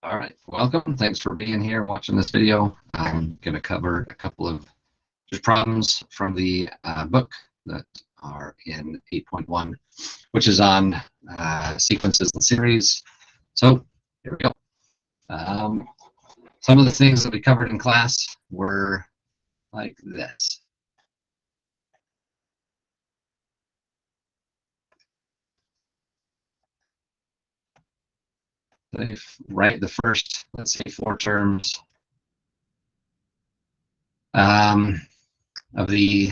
All right, welcome. Thanks for being here, watching this video. I'm going to cover a couple of just problems from the book that are in 8.1, which is on sequences and series. So here we go. Some of the things that we covered in class were like this. Write the first, let's say, 4 terms of the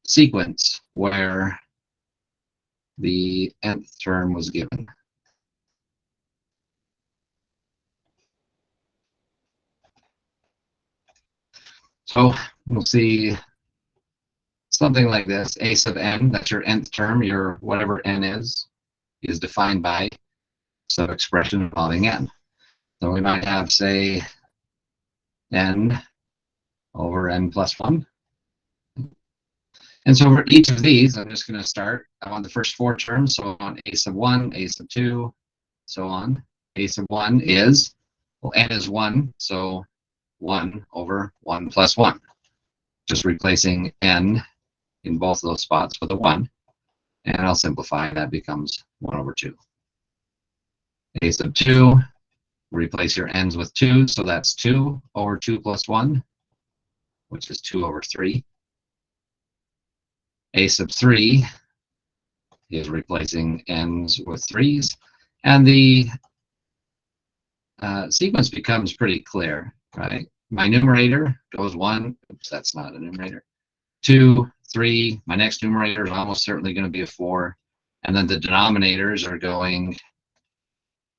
sequence where the nth term was given. So we'll see something like this. A sub n, that's your nth term, your whatever n is defined by some expression involving n. So we might have, say, n over n plus 1. And so for each of these, I'm just going to start. I want the first 4 terms, so I want a sub 1, a sub 2, so on. A sub 1 is, well, n is 1, so 1 over 1 plus 1. Just replacing n in both of those spots with a 1. And I'll simplify, that becomes 1 over 2. A sub 2, replace your n's with 2, so that's 2 over 2 plus 1, which is 2 over 3. A sub 3 is replacing n's with 3's, and the sequence becomes pretty clear, right? My numerator goes 1, oops, that's not a numerator, 2, 3, my next numerator is almost certainly going to be a 4, and then the denominators are going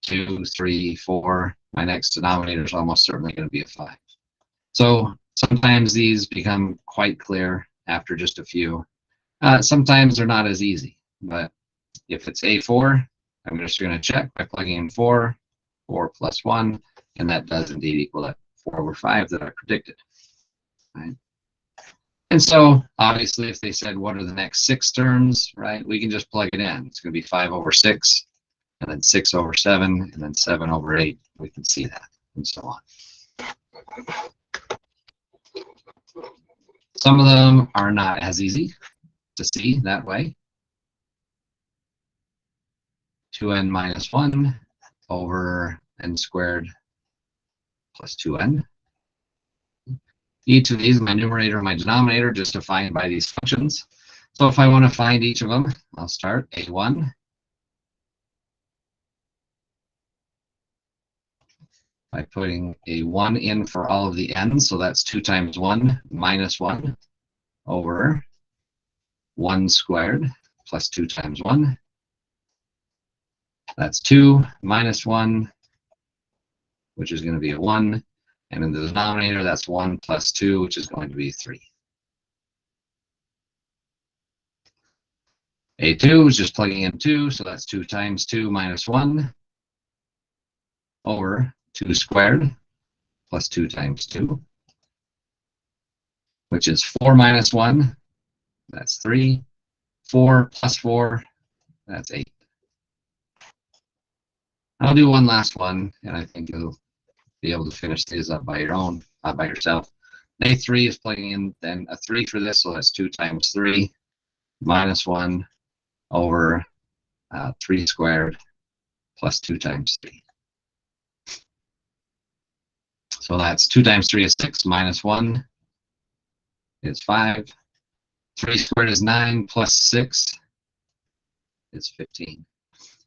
2, 3, 4, my next denominator is almost certainly going to be a 5. So sometimes these become quite clear after just a few. Sometimes they're not as easy, but if it's A4, I'm just going to check by plugging in 4, 4 plus 1, and that does indeed equal that 4 over 5 that I predicted. Right? And so, obviously, if they said, what are the next 6 terms, right, we can just plug it in. It's going to be 5 over 6, and then 6 over 7, and then 7 over 8. We can see that, and so on. Some of them are not as easy to see that way. 2n minus 1 over n squared plus 2n. Each of these, my numerator and my denominator, just defined by these functions. So if I want to find each of them, I'll start a1. By putting a 1 in for all of the n's, so that's 2 times 1 minus 1 over 1 squared plus 2 times 1. That's 2 minus 1, which is going to be a 1. And in the denominator, that's 1 plus 2, which is going to be 3. A2 is just plugging in 2, so that's 2 times 2 minus 1 over 2 squared plus 2 times 2, which is 4 minus 1, that's 3. 4 plus 4, that's 8. I'll do one last one, and I think you'll be able to finish these up by your own, by yourself. A3 is plugging in then a 3 for this, so that's 2 times 3 minus 1 over 3 squared plus 2 times 3. So that's 2 times 3 is 6, minus 1 is 5. 3 squared is 9, plus 6 is 15.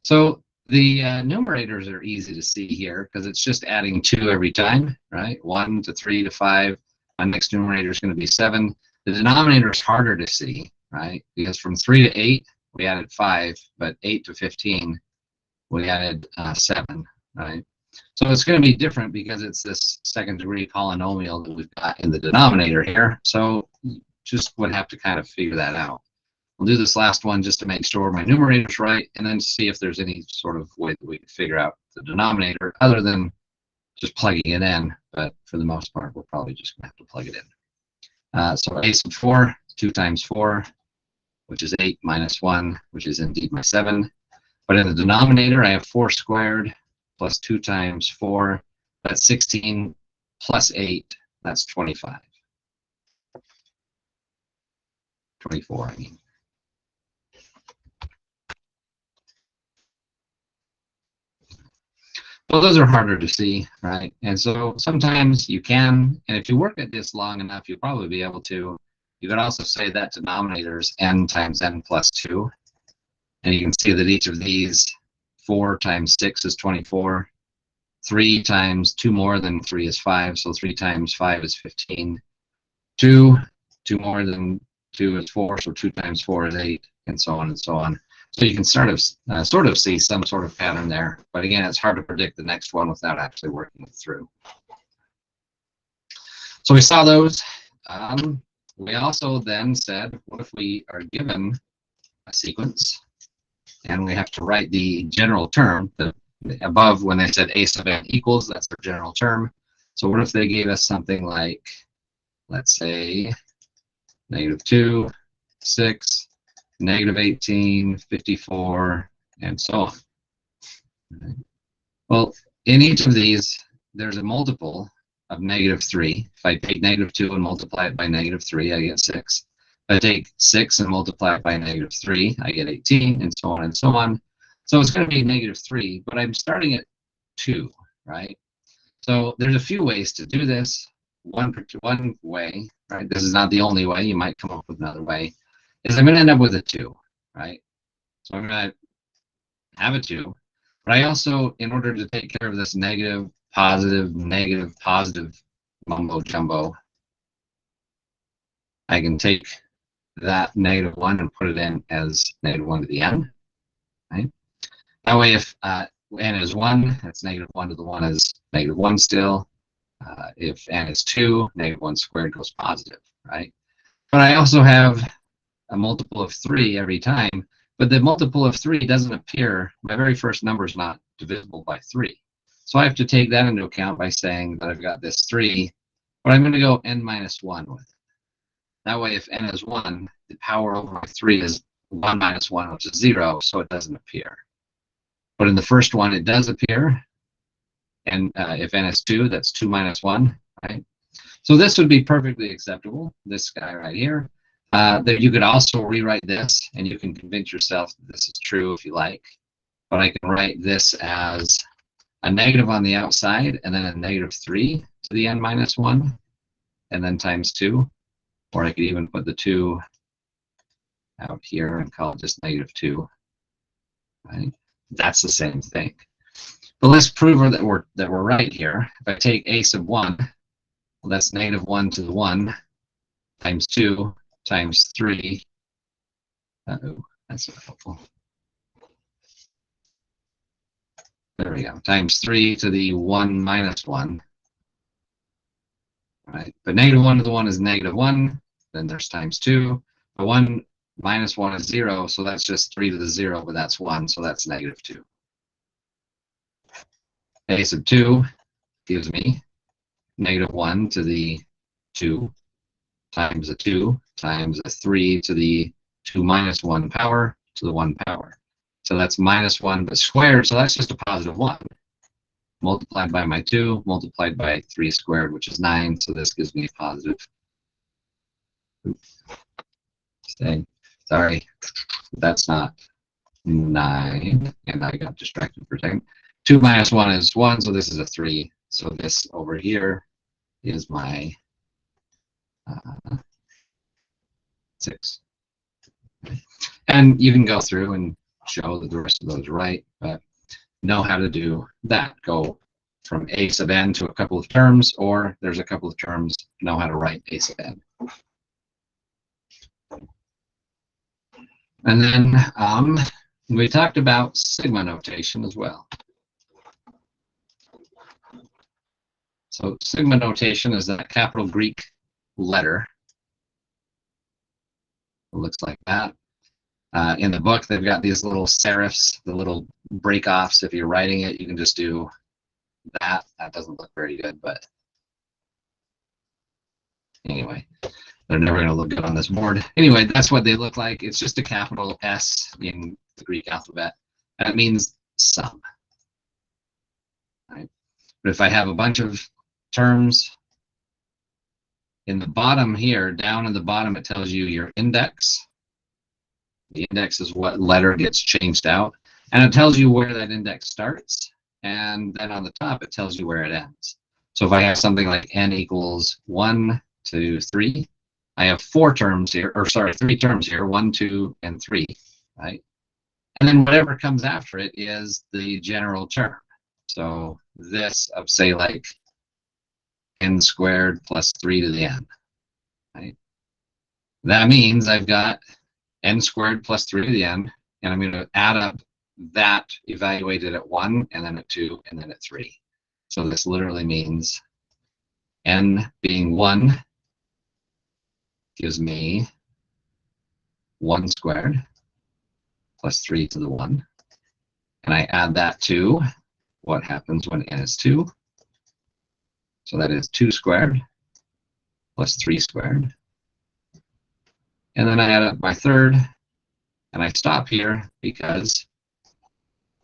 So the numerators are easy to see here because it's just adding 2 every time, right? 1 to 3 to 5. My next numerator is going to be 7. The denominator is harder to see, right? Because from 3 to 8, we added 5, but 8 to 15, we added 7, right? So it's going to be different because it's this second degree polynomial that we've got in the denominator here. So you just would have to kind of figure that out. We'll do this last one just to make sure my numerator's right, and then see if there's any sort of way that we can figure out the denominator other than just plugging it in. But for the most part, we're probably just going to have to plug it in. So a sub 4, 2 times 4, which is 8 minus 1, which is indeed my 7. But in the denominator, I have 4 squared plus 2 times 4, that's 16, plus 8, that's 25. 24, I mean. Well, those are harder to see, right? And so sometimes you can, and if you work at this long enough, you'll probably be able to. You could also say that denominator is n times n plus 2. And you can see that each of these, 4 times 6 is 24. 3 times 2 more than 3 is 5, so 3 times 5 is 15. 2 more than 2 is 4, so 2 times 4 is 8, and so on and so on. So you can sort of see some sort of pattern there. But again, it's hard to predict the next one without actually working it through. So we saw those. We also then said, what if we are given a sequence and we have to write the general term, the above when they said a sub n equals, that's their general term. So what if they gave us something like, let's say, -2, 6, -18, 54, and so on. Well, in each of these, there's a multiple of -3. If I take -2 and multiply it by -3, I get 6. If I take 6 and multiply it by -3, I get 18, and so on and so on. So it's going to be -3, but I'm starting at 2, right? So there's a few ways to do this. One way, right? This is not the only way. You might come up with another way. Is I'm going to end up with a 2, right? So I'm going to have a 2. But I also, in order to take care of this negative, positive mumbo jumbo, I can take that -1 and put it in as -1 to the n, right? That way, if n is 1, that's -1 to the 1 is -1 still. If n is 2, -1 squared goes positive, right? But I also have a multiple of 3 every time, but the multiple of 3 doesn't appear. My very first number is not divisible by 3. So I have to take that into account by saying that I've got this 3, but I'm going to go n minus 1 with it. That way, if n is 1, the power over 3 is 1 minus 1, which is 0, so it doesn't appear. But in the first one, it does appear. And if n is 2, that's 2 minus 1, right? So this would be perfectly acceptable, this guy right here. That you could also rewrite this, and you can convince yourself that this is true if you like. But I can write this as a negative on the outside, and then a -3 to the n minus 1, and then times 2. Or I could even put the 2 out here and call it just -2. Right? That's the same thing. But let's prove that we're right here. If I take a sub 1, well, that's -1 to the 1 times 2 times 3. Uh-oh, that's not helpful. There we go. Times 3 to the 1 minus 1. Right? But -1 to the 1 is -1. Then there's times 2. The 1 minus 1 is 0, so that's just 3 to the 0, but that's 1, so that's -2. A sub 2 gives me -1 to the 2 times a 2 times a 3 to the 2 minus 1 power to the 1 power. So that's -1 but squared, so that's just a positive 1. Multiplied by my 2, multiplied by 3 squared, which is 9, so this gives me a positive. Sorry, that's not 9, and I got distracted for a second. 2 minus 1 is 1, so this is a 3. So this over here is my 6. And you can go through and show that the rest of those are right, but know how to do that. Go from a sub n to a couple of terms, or there's a couple of terms, know how to write a sub n. And then we talked about sigma notation as well. So sigma notation is that capital Greek letter. It looks like that. In the book, they've got these little serifs, the little break-offs. If you're writing it, you can just do that. That doesn't look very good, but anyway, they're never going to look good on this board. Anyway, that's what they look like. It's just a capital S in the Greek alphabet, and it means sum. But if I have a bunch of terms in the bottom here, down in the bottom, it tells you your index. The index is what letter gets changed out. And it tells you where that index starts. And then on the top, it tells you where it ends. So if I have something like n equals 1 to 3, I have 4 terms here, or sorry, 3 terms here, 1, 2, and 3, right? And then whatever comes after it is the general term. So this of, say, like n squared plus 3 to the n, right? That means I've got n squared plus 3 to the n, and I'm going to add up that evaluated at 1, and then at 2, and then at 3. So this literally means n being 1 gives me 1 squared plus 3 to the 1. And I add that to what happens when n is 2. So that is 2 squared plus 3 squared. And then I add up my third, and I stop here because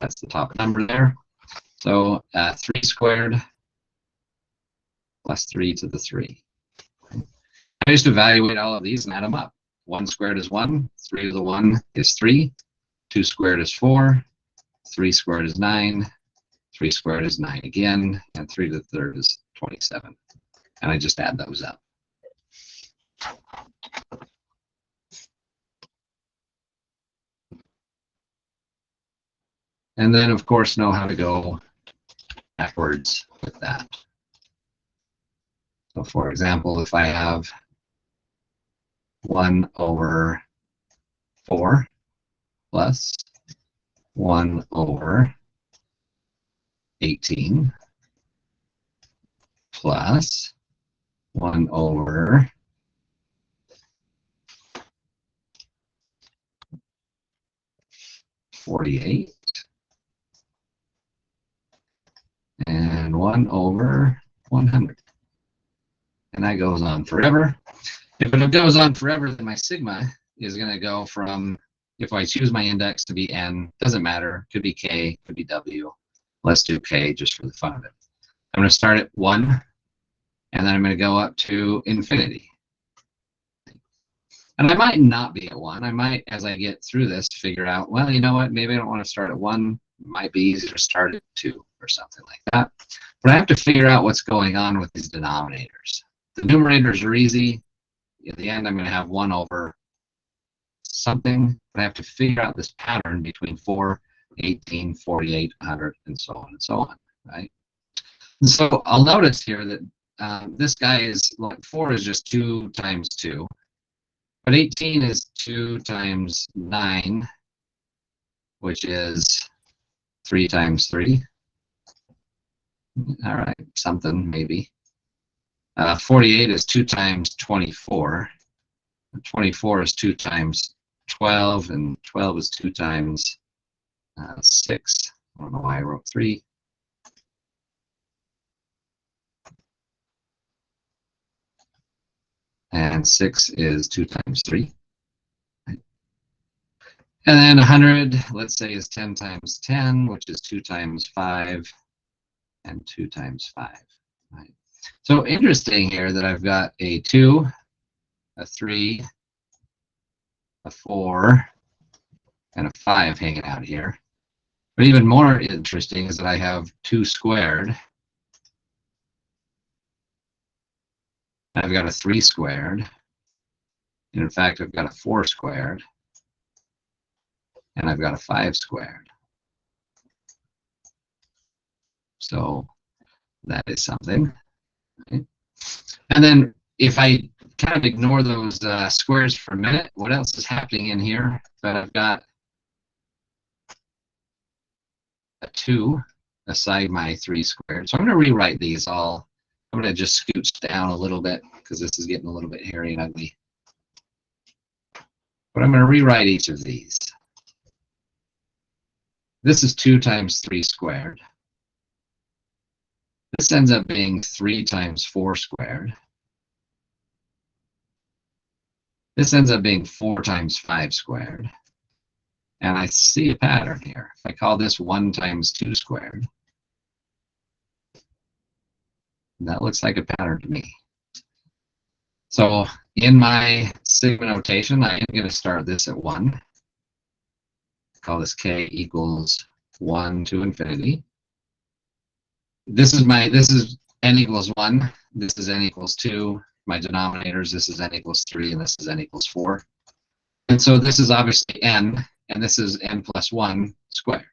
that's the top number there. So 3 squared plus 3 to the 3. I just evaluate all of these and add them up. 1 squared is 1, 3 to the 1 is 3, 2 squared is 4, 3 squared is 9, 3 squared is 9 again, and 3 to the third is 27. And I just add those up. And then, of course, know how to go backwards with that. So, for example, if I have 1 over 4 plus 1 over 18 plus 1 over 48 and 1 over 100. And that goes on forever. If it goes on forever, then my sigma is going to go from, if I choose my index to be n, doesn't matter, could be k, could be w. Let's do k just for the fun of it. I'm going to start at 1, and then I'm going to go up to infinity. And I might not be at 1. I might, as I get through this, figure out, well, you know what, maybe I don't want to start at 1. It might be easier to start at 2 or something like that. But I have to figure out what's going on with these denominators. The numerators are easy. At the end, I'm going to have 1 over something, but I have to figure out this pattern between 4, 18, 48, 100, and so on and so on, right? And so I'll notice here that this guy is, like, 4 is just 2 times 2, but 18 is 2 times 9, which is 3 times 3. All right, something maybe. 48 is 2 times 24. 24 is 2 times 12, and 12 is 2 times 6. I don't know why I wrote 3. And 6 is 2 times 3. Right. And then 100, let's say, is 10 times 10, which is 2 times 5, and 2 times 5. Right. So interesting here that I've got a 2, a 3, a 4, and a 5 hanging out here. But even more interesting is that I have 2 squared. I've got a 3 squared. And in fact, I've got a 4 squared. And I've got a 5 squared. So that is something. Right? And then if I kind of ignore those squares for a minute, what else is happening in here? But I've got a 2 aside my 3 squared. So I'm going to rewrite these all. I'm going to just scooch down a little bit because this is getting a little bit hairy and ugly. But I'm going to rewrite each of these. This is 2 times 3 squared. This ends up being 3 times 4 squared. This ends up being 4 times 5 squared. And I see a pattern here. If I call this 1 times 2 squared, That looks like a pattern to me. So in my sigma notation, I am going to start this at 1. Call this k equals 1 to infinity. This is n equals 1. This is n equals 2. My denominators, this is n equals 3, and this is n equals 4. And so this is obviously n, and this is n plus 1 squared.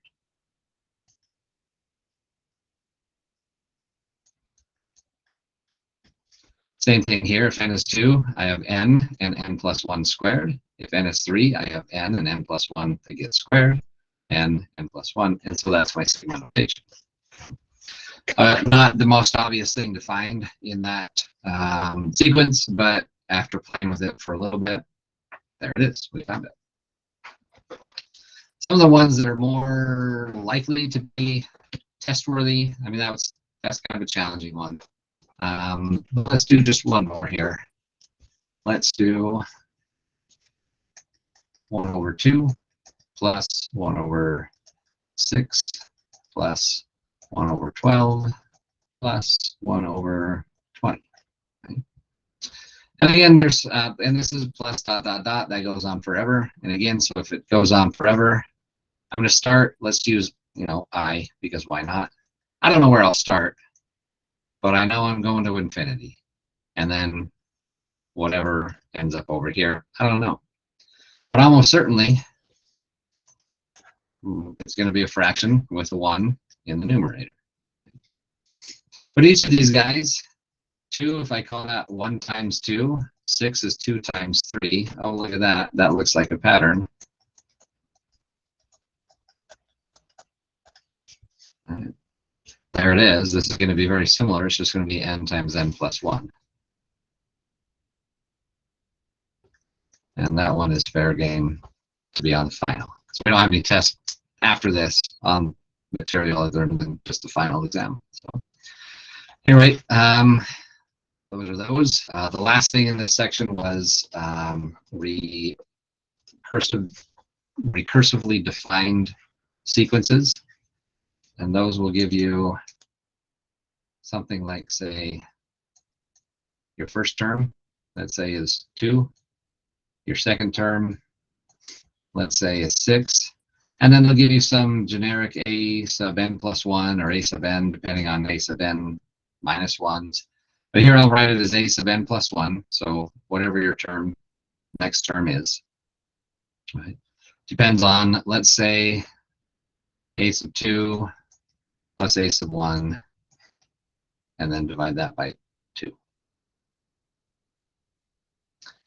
Same thing here. If n is 2, I have n and n plus 1 squared. If n is 3, I have n and n plus 1 again squared, and n plus 1. And so that's my sigma notation. Not the most obvious thing to find in that sequence, but after playing with it for a little bit, there it is. We found it. Some of the ones that are more likely to be test-worthy, I mean, that's kind of a challenging one. But let's do just one more here. Let's do 1 over 2 plus 1 over 6 plus 1 over 12 plus 1 over 20. Okay. And again, there's and this is plus dot dot dot, that goes on forever. And again, so if it goes on forever, I'm going to start, let's use, I, because why not? I don't know where I'll start, but I know I'm going to infinity. And then whatever ends up over here, I don't know. But almost certainly, it's going to be a fraction with a 1 in the numerator. But each of these guys, 2, if I call that 1 times 2, 6 is 2 times 3. Oh, look at that. That looks like a pattern. There it is. This is going to be very similar. It's just going to be n times n plus 1. And that one is fair game to be on the final. So we don't have any tests after this on material other than just the final exam. So anyway, those are those. The last thing in this section was recursively defined sequences. And those will give you something like, say, your first term, let's say, is 2. Your second term, let's say, is 6. And then they'll give you some generic a sub n plus 1 or a sub n, depending on a sub n minus 1s. But here I'll write it as a sub n plus 1. So whatever your next term is. Right? Depends on, let's say, a sub 2 plus a sub 1, and then divide that by 2.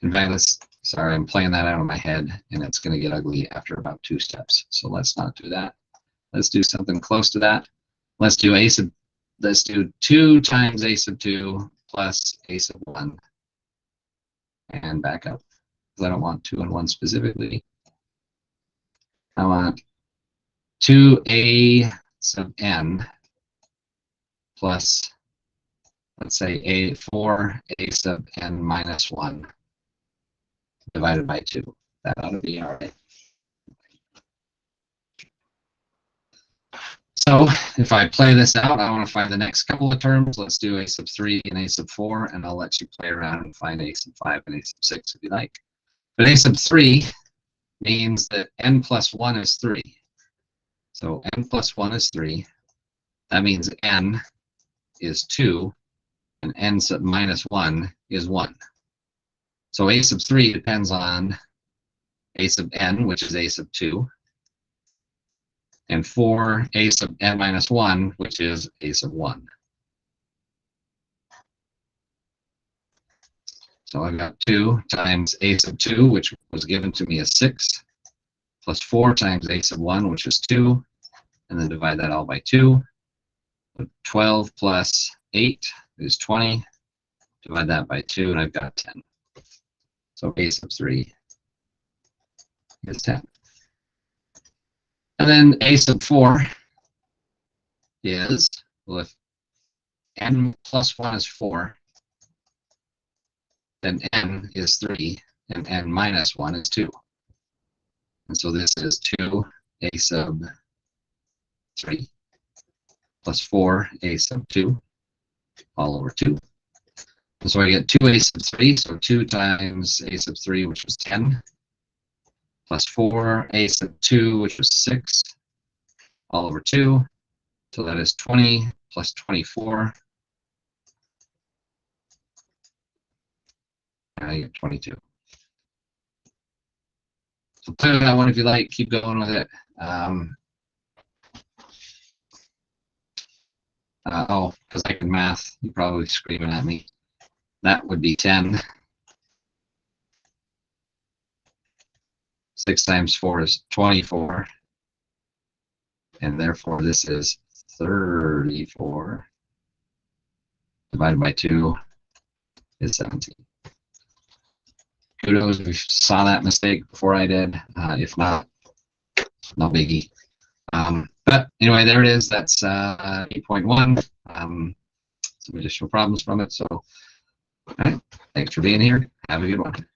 In fact, sorry, I'm playing that out of my head, and it's going to get ugly after about 2 steps. So let's not do that. Let's do something close to that. Let's do 2 times a sub 2 plus a sub 1, and back up, because I don't want 2 and 1 specifically. I want 2a sub n plus, let's say, 4a sub n minus 1 divided by 2. That ought to be all right. So if I play this out, I want to find the next couple of terms. Let's do a sub 3 and a sub 4, and I'll let you play around and find a sub 5 and a sub 6 if you like. But a sub 3 means that n plus 1 is 3. So n plus 1 is 3. That means n is 2, and n sub minus 1 is 1. So a sub 3 depends on a sub n, which is a sub 2, and 4 a sub n minus 1, which is a sub 1. So I've got 2 times a sub 2, which was given to me as 6, plus 4 times a sub 1, which is 2, and then divide that all by 2. 12 plus 8 is 20. Divide that by 2, and I've got 10. So a sub 3 is 10. And then a sub 4 is, well, if n plus 1 is 4, then n is 3, and n minus 1 is 2. And so this is 2 a sub 3 plus 4 a sub 2 all over 2. And so I get 2a sub 3, so 2 times a sub 3, which was 10, plus 4a sub 2, which was 6, all over 2. So that is 20 plus 24. And I get 22. So play that one if you like. Keep going with it. Oh, because I can math. You're probably screaming at me. That would be 10. 6 times 4 is 24. And therefore, this is 34. Divided by 2 is 17. Kudos if you saw that mistake before I did. If not, no biggie. But anyway, there it is. That's 8.1. Some additional problems from it. So, all right. Thanks for being here. Have a good one.